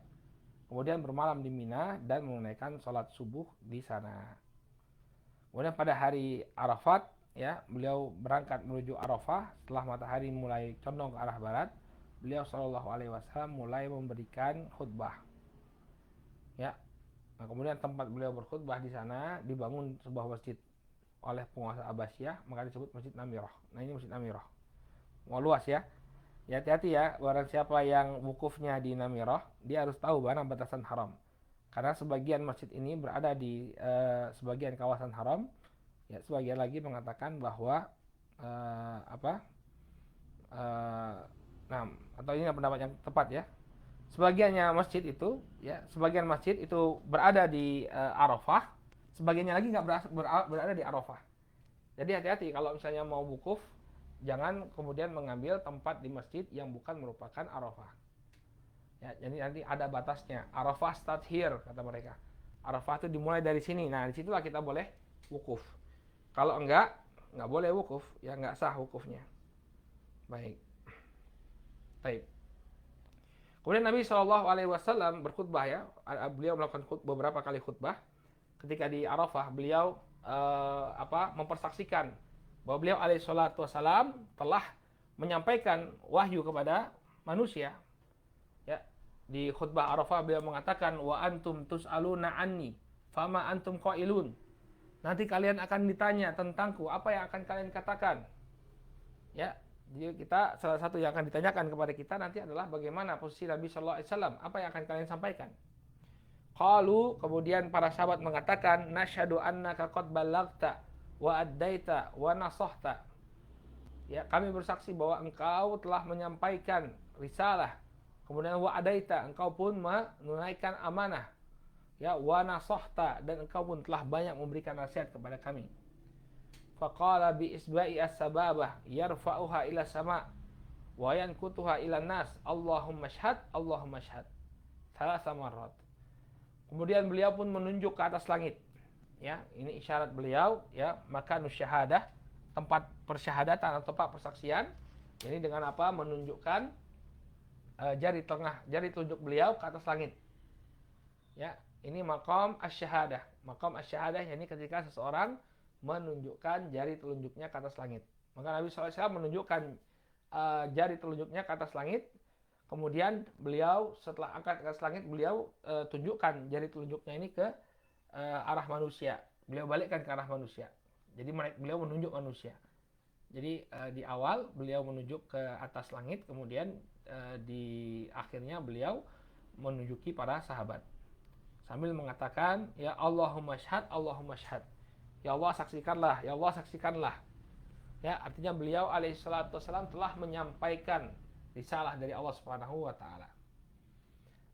Kemudian bermalam di Mina dan menunaikan salat subuh di sana. Kemudian pada hari Arafat, ya, beliau berangkat menuju Arafah setelah matahari mulai condong ke arah barat. Beliau sallallahu alaihi wasallam mulai memberikan khutbah. Ya. Nah, kemudian tempat beliau berkhutbah di sana dibangun sebuah masjid oleh penguasa Abbasiyah, maka disebut Masjid Namirah. Nah, ini Masjid Namirah. Mau luas ya. Ya, hati-hati ya, barang siapa yang wukufnya di Namirah, dia harus tahu mana batasan haram. Karena sebagian masjid ini berada di sebagian kawasan haram, ya, sebagian lagi mengatakan bahwa atau ini pendapat yang tepat ya. Sebagiannya masjid itu, ya, sebagian masjid itu berada di Arafah, sebagiannya lagi nggak berada di Arafah. Jadi hati-hati kalau misalnya mau wukuf, jangan kemudian mengambil tempat di masjid yang bukan merupakan Arafah. Ya, jadi nanti ada batasnya. Arafah start here, kata mereka. Arafah itu dimulai dari sini. Nah, disitulah kita boleh wukuf. Kalau nggak boleh wukuf, ya nggak sah wukufnya. Baik. Kemudian Nabi SAW berkhutbah ya. Beliau melakukan beberapa kali khutbah. Ketika di Arafah, beliau mempersaksikan bahwa beliau SAW telah menyampaikan wahyu kepada manusia. Ya, di khutbah Arafah beliau mengatakan wa antum tus'aluna anni fama antum qailun. Nanti kalian akan ditanya tentangku, apa yang akan kalian katakan? Ya, jadi kita salah satu yang akan ditanyakan kepada kita nanti adalah bagaimana posisi Nabi sallallahu alaihi wasallam, apa yang akan kalian sampaikan? Qalu, kemudian para sahabat mengatakan nasyhadu annaka qad ballagta wa addaita wa nasahta. Ya, kami bersaksi bahwa engkau telah menyampaikan risalah. Kemudian wa adaita, engkau pun menunaikan amanah. Ya, wa nasahta, dan engkau pun telah banyak memberikan nasihat kepada kami. Faqala bi isba'i as-sababah yarfa'uha ila sama' wa yankutuha ila nas. Allahumma syhad, Allahumma syhad. Thalatha marrat. Kemudian beliau pun menunjuk ke atas langit. Ya, ini isyarat beliau, ya, makanus syahadah, tempat persyahadatan atau tempat persaksian. Ini dengan apa? Menunjukkan jari telunjuk beliau ke atas langit. Ya, ini maqam asy-syahadah. Maqam asy-syahadah yakni ketika seseorang menunjukkan jari telunjuknya ke atas langit. Maka Nabi SAW menunjukkan jari telunjuknya ke atas langit. Kemudian beliau setelah angkat ke atas langit, beliau tunjukkan jari telunjuknya ini ke arah manusia. Beliau balikkan ke arah manusia. Jadi beliau menunjuk manusia. Jadi di awal beliau menunjuk ke atas langit, kemudian di akhirnya beliau menunjuki para sahabat sambil mengatakan, ya Allahumma syhad, Allahumma syhad. Ya Allah saksikanlah, ya Allah saksikanlah. Ya, artinya beliau alaihi salatu wasallam telah menyampaikan risalah dari Allah Subhanahu wa taala.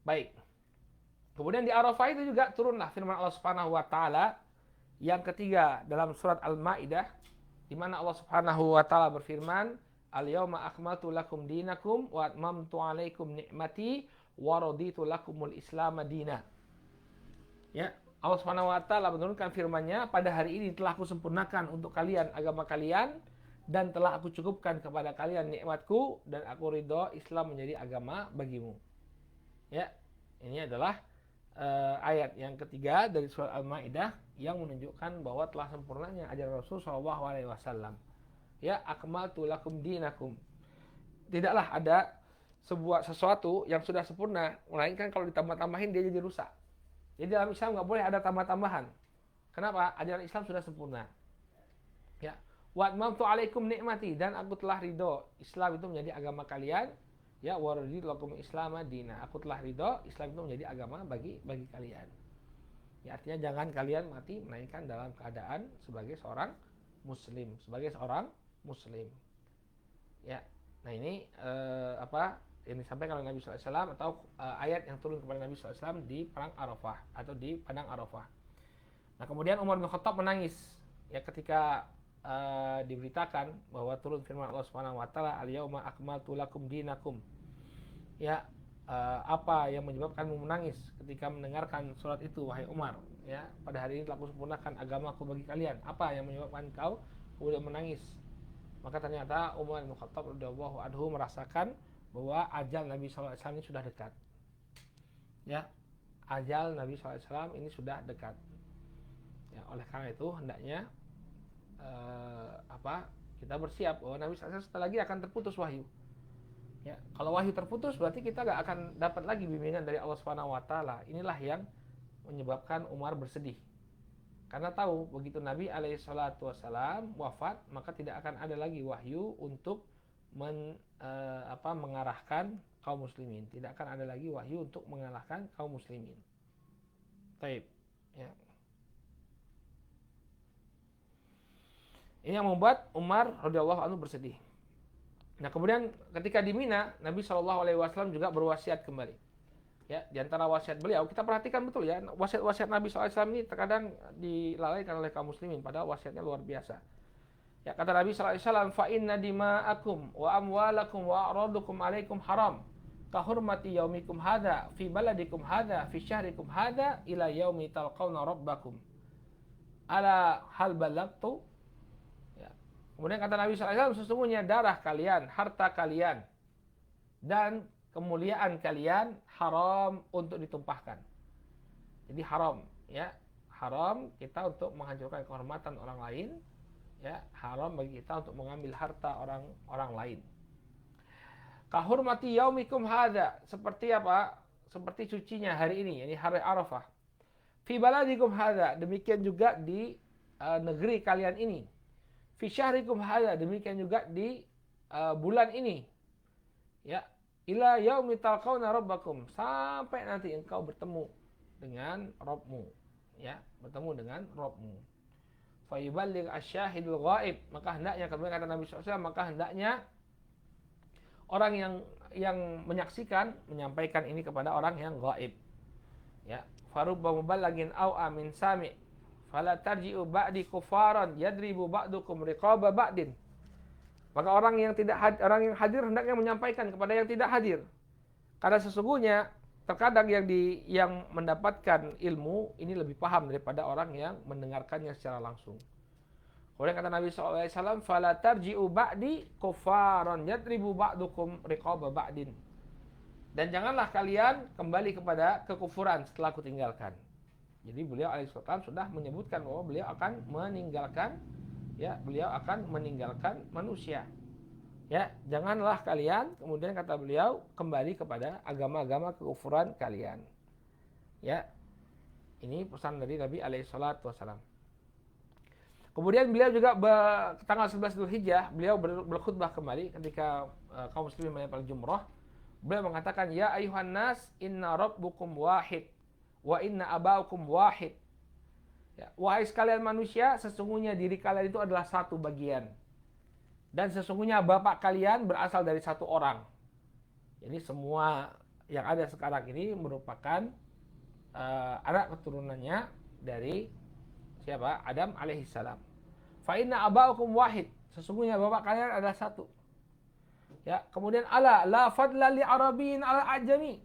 Baik. Kemudian di Arafah itu juga turunlah firman Allah Subhanahu wa taala yang ketiga dalam surat Al-Maidah, di mana Allah Subhanahu wa taala berfirman, "Al-yauma akmaltu lakum dinakum wa atmamtu 'alaikum ni'mati wa raditu lakumul Islam madina." Ya, Allah Subhanahu wa taala menurunkan firman-Nya, pada hari ini telah aku sempurnakan untuk kalian agama kalian dan telah aku cukupkan kepada kalian nikmatku dan aku ridho Islam menjadi agama bagimu. Ya, ini adalah ayat yang ketiga dari surat Al-Maidah yang menunjukkan bahwa telah sempurnanya ajaran Rasul sallallahu alaihi wasallam. Ya, akmaltu lakum dinakum. Tidaklah ada sesuatu yang sudah sempurna, melainkan kalau ditambah-tambahin dia jadi rusak. Jadi dalam Islam nggak boleh ada tambah-tambahan. Kenapa? Ajaran Islam sudah sempurna. Ya, wa atmamtu 'alaikum nikmati, dan aku telah ridho Islam itu menjadi agama kalian. Ya, wa raditu lakum Islam madina. Aku telah ridho Islam itu menjadi agama bagi kalian. Ya, artinya jangan kalian mati melainkan dalam keadaan sebagai seorang muslim, Ya. Nah, ini yang disampaikan oleh Nabi SAW atau ayat yang turun kepada Nabi SAW di perang Arafah atau di padang Arafah. Nah, kemudian Umar bin Khattab menangis ya ketika diberitakan bahwa turun firman Allah Subhanahu wa taala, "Al-yauma akmaltu lakum dinakum." Ya, apa yang menyebabkanmu menangis ketika mendengarkan surat itu, wahai Umar? Ya, pada hari ini telah kusempurnakan agamaku bagi kalian. Apa yang menyebabkan kau kemudian menangis? Maka ternyata Umar bin Khattab radhiyallahu anhu merasakan bahwa ajal Nabi SAW ini sudah dekat. Ya, ajal Nabi SAW ini sudah dekat. Ya, oleh karena itu hendaknya kita bersiap bahwa Nabi SAW setelah lagi akan terputus wahyu. Ya, kalau wahyu terputus berarti kita gak akan dapat lagi bimbingan dari Allah Subhanahu wa taala. Inilah yang menyebabkan Umar bersedih. Karena tahu begitu Nabi alaihi salatu wasallam wafat, maka tidak akan ada lagi wahyu untuk mengarahkan kaum muslimin. Tidak akan ada lagi wahyu untuk mengalahkan kaum muslimin. Taib. Ya. Ini yang membuat Umar radhiyallahu anhu bersedih. Nah, kemudian ketika di Mina, Nabi SAW juga berwasiat kembali. Ya, di antara wasiat beliau, kita perhatikan betul ya, wasiat-wasiat Nabi SAW ini terkadang dilalaikan oleh kaum muslimin, padahal wasiatnya luar biasa. Ya, kata Nabi SAW, "Fa inna dima'akum wa amwalakum wa a'radukum 'alaikum haram, ka hurmati yaumikum hadza fi baladikum hadza fi syahrikum hadza ila yaumi talqauna rabbakum. Ala hal balagtu?" Ya. Kemudian kata Nabi SAW, sesungguhnya darah kalian, harta kalian, dan kemuliaan kalian haram untuk ditumpahkan. Jadi haram, ya, haram kita untuk menghancurkan kehormatan orang lain. Ya, haram bagi kita untuk mengambil harta orang lain. Kahurmati yaumikum hadza, seperti apa? Seperti sucinya hari ini, yakni hari Arafah. Fi baladikum hadza, demikian juga di negeri kalian ini. Fi syahrikum hadza, demikian juga di bulan ini. Ya, ila yaumi talqauna rabbakum, sampai nanti engkau bertemu dengan Rabbmu. Ya, bertemu dengan Rabbmu. Fayuballigh asyahidul ghaib, maka hendaknya, kemudian kata Nabi SAW, maka hendaknya orang yang menyaksikan menyampaikan ini kepada orang yang gaib. Ya, farubba muballighin au amin sami fala tarji'u ba'di kufaran yadribu ba'dukum riqaba ba'din. Maka orang yang hadir hendaknya menyampaikan kepada yang tidak hadir. Karena sesungguhnya terkadang yang mendapatkan ilmu ini lebih paham daripada orang yang mendengarkannya secara langsung. Kemudian kata Nabi SAW, "Fala tarji'u ba'di kufaron yadribu ba'dukum riqaba ba'din." Dan janganlah kalian kembali kepada kekufuran setelah aku tinggalkan. Jadi beliau alaihissalam sudah menyebutkan bahwa beliau akan meninggalkan, ya, beliau akan meninggalkan manusia. Ya, janganlah kalian, kemudian kata beliau, kembali kepada agama-agama kekufuran kalian. Ya, ini pesan dari Nabi alaihissalam. Kemudian beliau juga tanggal 11 Dzulhijjah beliau berkhutbah kembali ketika kaum muslimin menyampaikan jumrah. Beliau mengatakan, "Ya ayuhan nas, inna rabbukum wahid wa inna abaukum wahid." Ya, wahai sekalian manusia, sesungguhnya diri kalian itu adalah satu bagian. Dan sesungguhnya bapak kalian berasal dari satu orang. Jadi semua yang ada sekarang ini merupakan anak keturunannya dari siapa? Adam alaihissalam. Fa inna abaukum wahid. Sesungguhnya bapak kalian adalah satu. Ya, kemudian ala la fadla li arabiyyin ala ajami.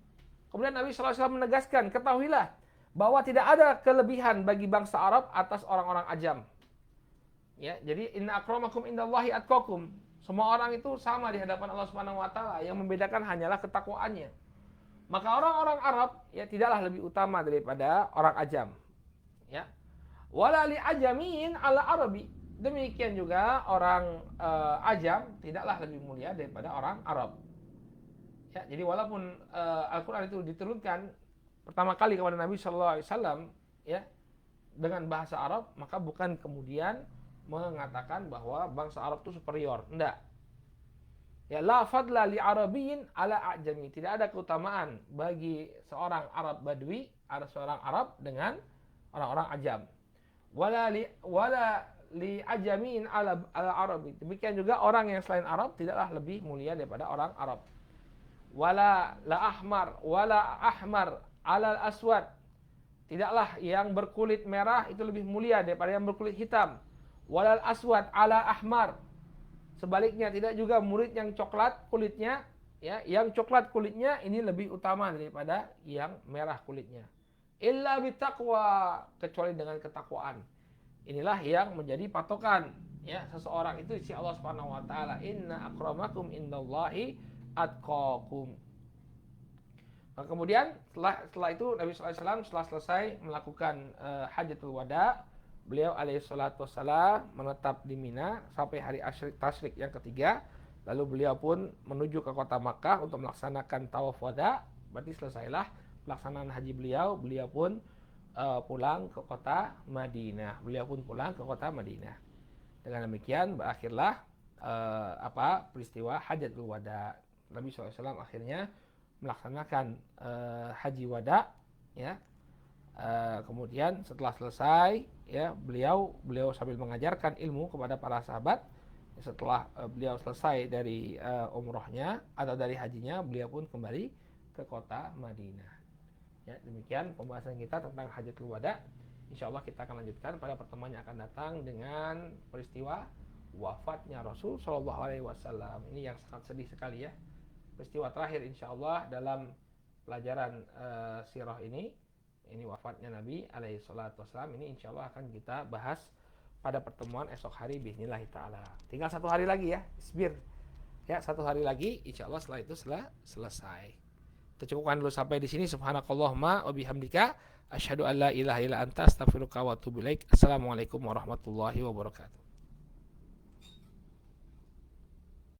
Kemudian Nabi SAW menegaskan, ketahuilah bahwa tidak ada kelebihan bagi bangsa Arab atas orang-orang ajam. Ya, jadi inna akramakum indallahi atqakum. Semua orang itu sama di hadapan Allah Subhanahu wa taala, yang membedakan hanyalah ketakwaannya. Maka orang-orang Arab ya tidaklah lebih utama daripada orang ajam. Ya. Wala li ajamin ala arabi. Demikian juga orang ajam tidaklah lebih mulia daripada orang Arab. Ya, jadi walaupun Al-Qur'an itu diturunkan pertama kali kepada Nabi sallallahu alaihi wasallam ya dengan bahasa Arab, maka bukan kemudian mengatakan bahwa bangsa Arab itu superior. Enggak. Ya, la fadla li arabiyyin ala ajami. Tidak ada keutamaan bagi seorang Arab Badui, ada seorang Arab dengan orang-orang ajam. Wala li ajamin ala arabi. Demikian juga orang yang selain Arab tidaklah lebih mulia daripada orang Arab. Wala ahmar ala aswad. Tidaklah yang berkulit merah itu lebih mulia daripada yang berkulit hitam. Walal aswad ala ahmar. Sebaliknya tidak juga murid yang coklat kulitnya, ya, yang coklat kulitnya ini lebih utama daripada yang merah kulitnya. Illa bitaqwa, kecuali dengan ketakwaan. Inilah yang menjadi patokan ya seseorang itu di sisi Allah Subhanahu wa taala. Inna akramakum indallahi atqakum. Nah, kemudian setelah itu Nabi SAW setelah selesai melakukan hajatul wada, beliau alaihissalatu wassalam menetap di Mina sampai hari tasyrik yang ketiga. Lalu beliau pun menuju ke kota Makkah untuk melaksanakan tawaf wada. Berarti selesailah pelaksanaan haji beliau. Beliau pun pulang ke kota Madinah. Dengan demikian berakhirlah peristiwa hajatul wada. Nabi SAW akhirnya melaksanakan haji wada, ya. Kemudian setelah selesai, ya, beliau sambil mengajarkan ilmu kepada para sahabat. Setelah beliau selesai dari umrohnya atau dari hajinya, beliau pun kembali ke kota Madinah. Ya, demikian pembahasan kita tentang hajatul wada. Insyaallah kita akan lanjutkan pada pertemuan yang akan datang dengan peristiwa wafatnya Rasul Shallallahu Alaihi Wasallam. Ini yang sangat sedih sekali ya. Peristiwa terakhir insyaallah dalam pelajaran sirah ini wafatnya Nabi alaihi salatu wasallam. Ini insyaallah akan kita bahas pada pertemuan esok hari bismillah taala. Tinggal 1 hari lagi ya, isbir. Ya, 1 hari lagi insyaallah setelah itu selesai. Kita cukupkan dulu sampai di sini. Subhanakallahumma wa bihamdika asyhadu an la ilaha illa anta astaghfiruka wa atubu ilaik. Assalamualaikum warahmatullahi wabarakatuh.